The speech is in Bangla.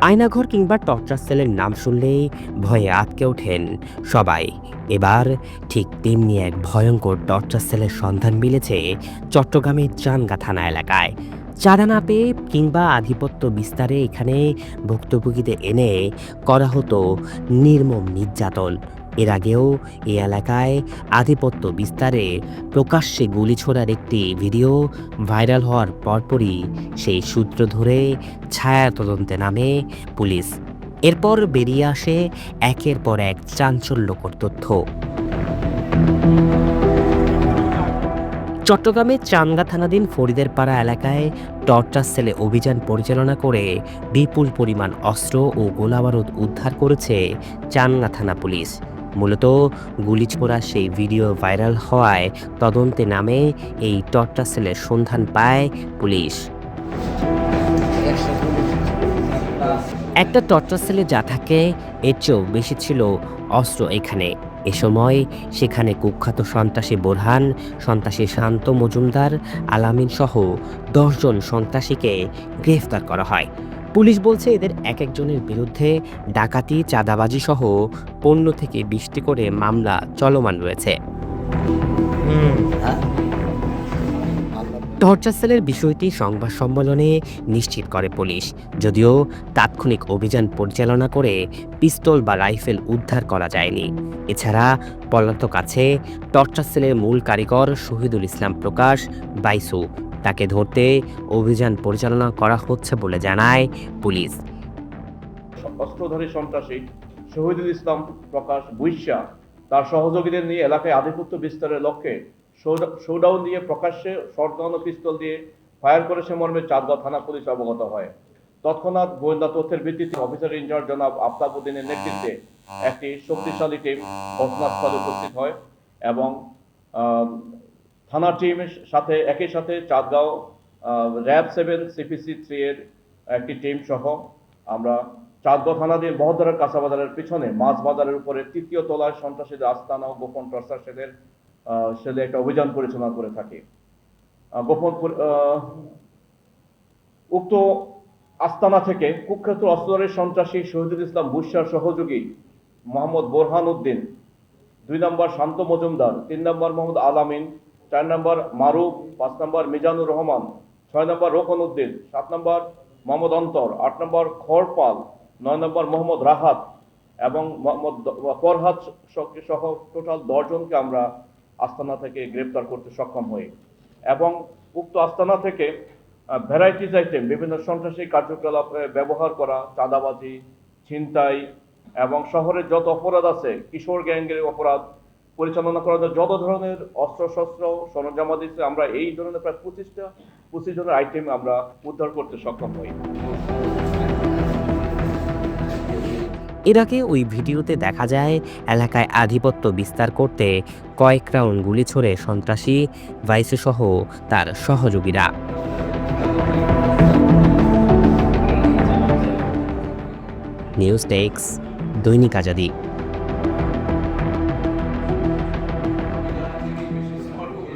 আয়নাঘর কিংবা টর্চার সেলের নাম শুনলেই ভয়ে আঁতকে ওঠেন সবাই। এবার ঠিক তেমনি এক ভয়ঙ্কর টর্চার সেলের সন্ধান মিলেছে চট্টগ্রামের চানগা থানা এলাকায়। চাঁদা না পেয়ে কিংবা আধিপত্য বিস্তারে এখানে ভুক্তভোগীদের এনে করা হতো নির্মম নির্যাতন। এর আগেও এই এলাকায় আধিপত্য বিস্তারে প্রকাশ্যে গুলি ছোড়ার একটি ভিডিও ভাইরাল হওয়ার পরপরই সেই সূত্র ধরে ছায়া তদন্তে নামে পুলিশ। এরপর বেরিয়ে আসে একের পর এক চাঞ্চল্যকর তথ্য। চট্টগ্রামের চানগা থানাধীন ফরিদের পাড়া এলাকায় টর্চার সেলে অভিযান পরিচালনা করে বিপুল পরিমাণ অস্ত্র ও গোলাবারুদ উদ্ধার করেছে চানগা থানা পুলিশ। মূলত গুলি ছোড়ার সেই ভিডিও ভাইরাল হওয়ায় তদন্তে নামে এই টর্চার সেলের সন্ধান পায় পুলিশ। একটা টর্চার সেলে যা থাকে এর চেয়েও বেশি ছিল অস্ত্র এখানে। এ সময় সেখানে কুখ্যাত সন্ত্রাসী বোরহান, সন্ত্রাসী শান্ত মজুমদার, আলামিন সহ ১০ জন সন্ত্রাসীকে গ্রেফতার করা হয়। পুলিশ বলছে এদের এক একজনের বিরুদ্ধে ডাকাতি, চাঁদাবাজি সহ ১৫ থেকে ২০টি করে মামলা চলমান রয়েছে। টর্চার সেলের বিষয়টি সংবাদ সম্মেলনে নিশ্চিত করে পুলিশ, যদিও তাৎক্ষণিক অভিযান পরিচালনা করে পিস্তল বা রাইফেল উদ্ধার করা যায়নি। এছাড়া পলাতক আছে টর্চার সেলের মূল কারিগর শহীদুল ইসলাম প্রকাশ বাইসু। তাকে ধরতে অভিযান পরিচালনা করা হচ্ছে বলে জানায় পুলিশ। অস্ত্রধারী সন্ত্রাসী শহীদুল ইসলাম প্রকাশ বুইসা তার সহযোগীদের নিয়ে এলাকায় আধিপত্য বিস্তারের লক্ষ্যে শোডাউন দিয়ে প্রকাশ্যে শর্টগান ও পিস্তল দিয়ে ফায়ার করেছে মর্মে চাঁদগাঁও থানা পুলিশ অবগত হয়। তৎক্ষণাৎ গোয়েন্দা তথ্যের ভিত্তিতে অফিসার ইনচার্জ জনাব আফতাব উদ্দিনের নেতৃত্বে একটি শক্তিশালী টিম ঘটনাস্থলে উপস্থিত হয় এবং থানা টিমের সাথে একই সাথে চাঁদগাঁও র্যাব 7 CPC 3 এর একটি টিম সহ আমরা চাঁদগাঁও থানাধীন বহদ্দারের কাঁচাবাজারের পিছনে মাছ বাজারের উপরে ৩য় তলায় সন্ত্রাসীদের আস্তানা ও গোপন টর্চার সেলে একটা অভিযান পরিচালনা করে থাকি। উক্ত আস্তানা থেকে কুখ্যাত অস্ত্রধারী সন্ত্রাসী শহীদুল ইসলাম বুইসার সহযোগী মোহাম্মদ বোরহান উদ্দিন, ২ নম্বর শান্ত মজুমদার, ৩ নম্বর মোহাম্মদ আলামিন, ৪ নম্বর মারুফ, ৫ নম্বর মিজানুর রহমান, ৬ নম্বর রোকন উদ্দিন, ৭ নম্বর মোহাম্মদ অন্তর, ৮ নম্বর খড়পাল, ৯ নম্বর মোহাম্মদ রাহাত এবং মোহাম্মদ ফরহাদ সহ টোটাল ১০ জনকে আমরা আস্তানা থেকে গ্রেপ্তার করতে সক্ষম হই এবং উক্ত আস্তানা থেকে ভ্যারাইটিস আইটেম বিভিন্ন সন্ত্রাসী কার্যকলাপে ব্যবহার করা চাঁদাবাজি, ছিনতাই এবং শহরের যত অপরাধ আছে, কিশোর গ্যাংয়ের অপরাধ পরিচালনা করার জন্য যত ধরনের অস্ত্রশস্ত্র সরঞ্জামাদি আমরা এই ধরনের প্রায় ২৫ জনের আইটেম আমরা উদ্ধার করতে সক্ষম হই। এর আগে ওই ভিডিওতে দেখা যায় এলাকায় আধিপত্য বিস্তার করতে কয়েক রাউন্ড গুলি ছোড়ে সন্ত্রাসী ভাইসু সহ তার সহযোগীরা। নিউজ ডেস্ক, দৈনিক আজাদী।